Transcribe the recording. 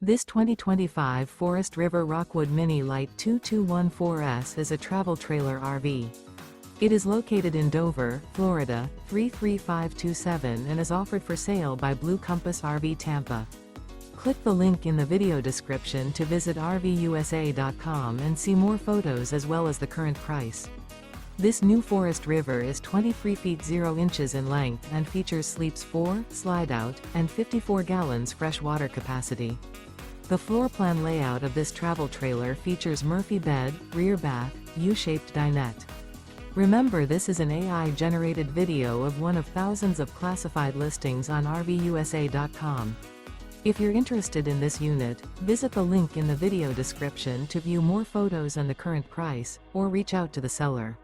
This 2025 Forest River Rockwood Mini Lite 2214S is a travel trailer RV. It is located in Dover, Florida, 33527 and is offered for sale by Blue Compass RV Tampa. Click the link in the video description to visit RVUSA.com and see more photos as well as the current price. This new Forest River is 23 feet 0 inches in length and features sleeps 4, Slideout, and 54 gallons fresh water capacity. The floor plan layout of this travel trailer features Murphy bed, rear bath, U-shaped dinette. Remember, this is an AI-generated video of one of thousands of classified listings on RVUSA.com. If you're interested in this unit, visit the link in the video description to view more photos and the current price, or reach out to the seller.